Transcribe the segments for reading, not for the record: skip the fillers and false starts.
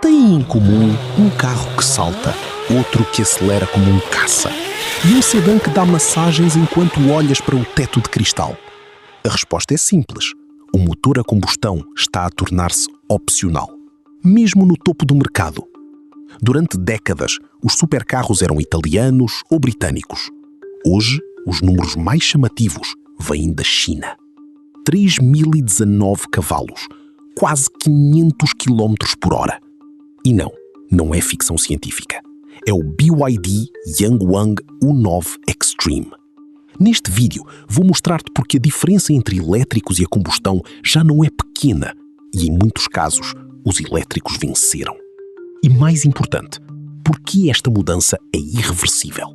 Têm em comum um carro que salta, outro que acelera como um caça e um sedã que dá massagens enquanto olhas para o teto de cristal. A resposta é simples. O motor a combustão está a tornar-se opcional, mesmo no topo do mercado. Durante décadas, os supercarros eram italianos ou britânicos. Hoje, os números mais chamativos vêm da China. 3.019 cavalos, quase 500 km por hora. E não é ficção científica. É o BYD Yangwang U9 Extreme. Neste vídeo, vou mostrar-te porque a diferença entre elétricos e a combustão já não é pequena e, em muitos casos, os elétricos venceram. E mais importante, porque esta mudança é irreversível.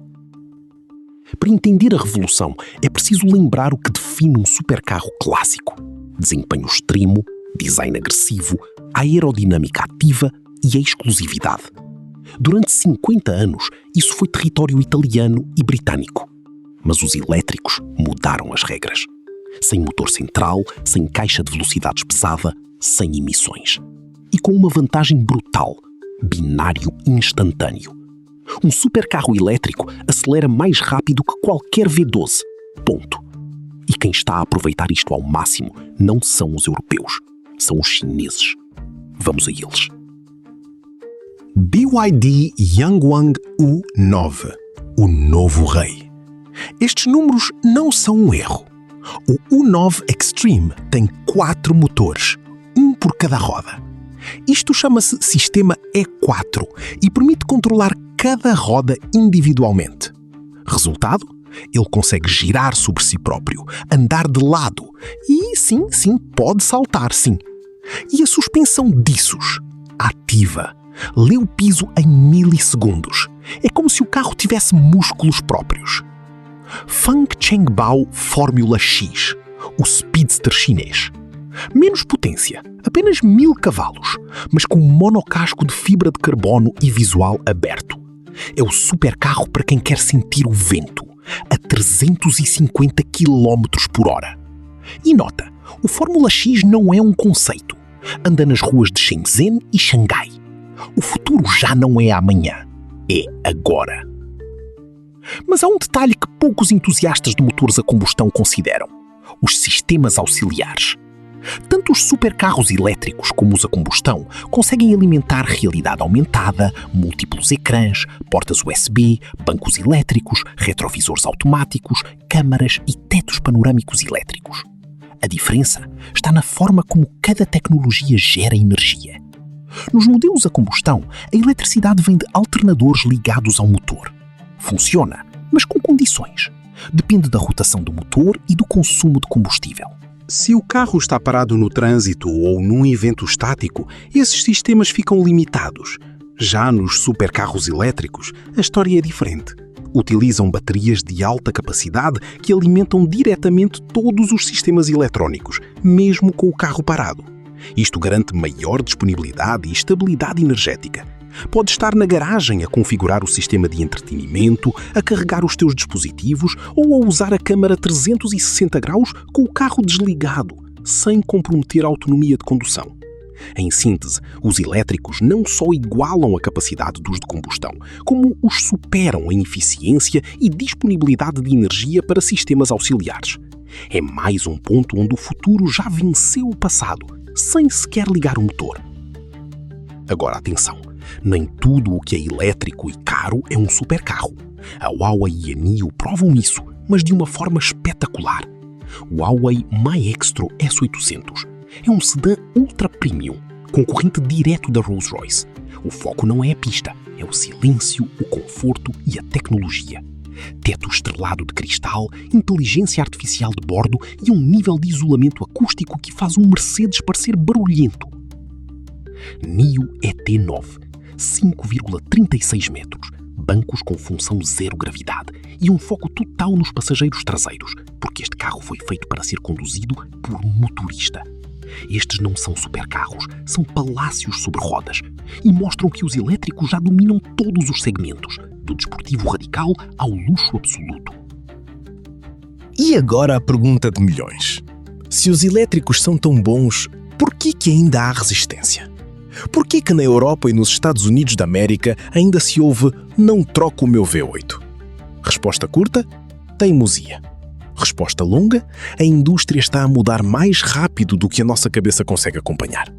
Para entender a revolução, é preciso lembrar o que define um supercarro clássico: desempenho extremo, design agressivo, aerodinâmica ativa e a exclusividade. Durante 50 anos, isso foi território italiano e britânico. Mas os elétricos mudaram as regras. Sem motor central, sem caixa de velocidades pesada, sem emissões. E com uma vantagem brutal: binário instantâneo. Um supercarro elétrico acelera mais rápido que qualquer V12. Ponto. E quem está a aproveitar isto ao máximo não são os europeus, são os chineses. Vamos a eles. BYD Yangwang U9, o novo rei. Estes números não são um erro. O U9 Extreme tem 4 motores, um por cada roda. Isto chama-se sistema E4 e permite controlar cada roda individualmente. Resultado? Ele consegue girar sobre si próprio, andar de lado e, sim, pode saltar, sim. E a suspensão diços, ativa, lê o piso em milissegundos. É como se o carro tivesse músculos próprios. Feng Chengbao Fórmula X, o speedster chinês. Menos potência, apenas 1000 cavalos, mas com um monocasco de fibra de carbono e visual aberto. É o supercarro para quem quer sentir o vento, a 350 km por hora. E nota, o Fórmula X não é um conceito. Anda nas ruas de Shenzhen e Xangai. O futuro já não é amanhã, é agora. Mas há um detalhe que poucos entusiastas de motores a combustão consideram: os sistemas auxiliares. Tanto os supercarros elétricos como os a combustão conseguem alimentar realidade aumentada, múltiplos ecrãs, portas USB, bancos elétricos, retrovisores automáticos, câmaras e tetos panorâmicos elétricos. A diferença está na forma como cada tecnologia gera energia. Nos modelos a combustão, a eletricidade vem de alternadores ligados ao motor. Funciona, mas com condições. Depende da rotação do motor e do consumo de combustível. Se o carro está parado no trânsito ou num evento estático, esses sistemas ficam limitados. Já nos supercarros elétricos, a história é diferente. Utilizam baterias de alta capacidade que alimentam diretamente todos os sistemas eletrónicos, mesmo com o carro parado. Isto garante maior disponibilidade e estabilidade energética. Podes estar na garagem a configurar o sistema de entretenimento, a carregar os teus dispositivos ou a usar a câmara 360 graus com o carro desligado, sem comprometer a autonomia de condução. Em síntese, os elétricos não só igualam a capacidade dos de combustão, como os superam em eficiência e disponibilidade de energia para sistemas auxiliares. É mais um ponto onde o futuro já venceu o passado, sem sequer ligar o motor. Agora, atenção. Nem tudo o que é elétrico e caro é um supercarro. A Huawei e a NIO provam isso, mas de uma forma espetacular. O Huawei Maestro S800 é um sedã ultra premium, concorrente direto da Rolls-Royce. O foco não é a pista, é o silêncio, o conforto e a tecnologia. Teto estrelado de cristal, inteligência artificial de bordo e um nível de isolamento acústico que faz um Mercedes parecer barulhento. NIO ET9, 5,36 metros, bancos com função zero gravidade e um foco total nos passageiros traseiros, porque este carro foi feito para ser conduzido por motorista. Estes não são supercarros, são palácios sobre rodas e mostram que os elétricos já dominam todos os segmentos, do desportivo radical ao luxo absoluto. E agora a pergunta de milhões. Se os elétricos são tão bons, por que ainda há resistência? Por que na Europa e nos Estados Unidos da América ainda se ouve "não troco o meu V8"? Resposta curta: teimosia. Resposta longa: a indústria está a mudar mais rápido do que a nossa cabeça consegue acompanhar.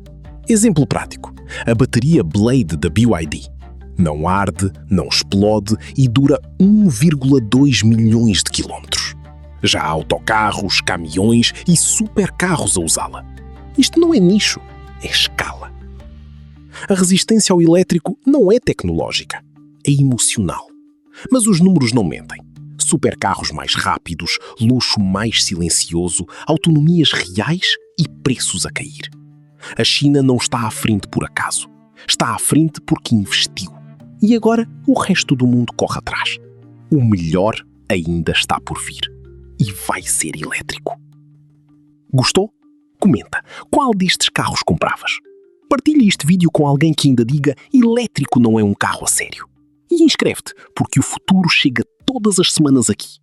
Exemplo prático: a bateria Blade da BYD. Não arde, não explode e dura 1,2 milhões de quilómetros. Já há autocarros, caminhões e supercarros a usá-la. Isto não é nicho, é escala. A resistência ao elétrico não é tecnológica, é emocional. Mas os números não mentem. Supercarros mais rápidos, luxo mais silencioso, autonomias reais e preços a cair. A China não está à frente por acaso. Está à frente porque investiu. E agora o resto do mundo corre atrás. O melhor ainda está por vir. E vai ser elétrico. Gostou? Comenta. Qual destes carros compravas? Partilhe este vídeo com alguém que ainda diga elétrico não é um carro a sério. E inscreve-te, porque o futuro chega todas as semanas aqui.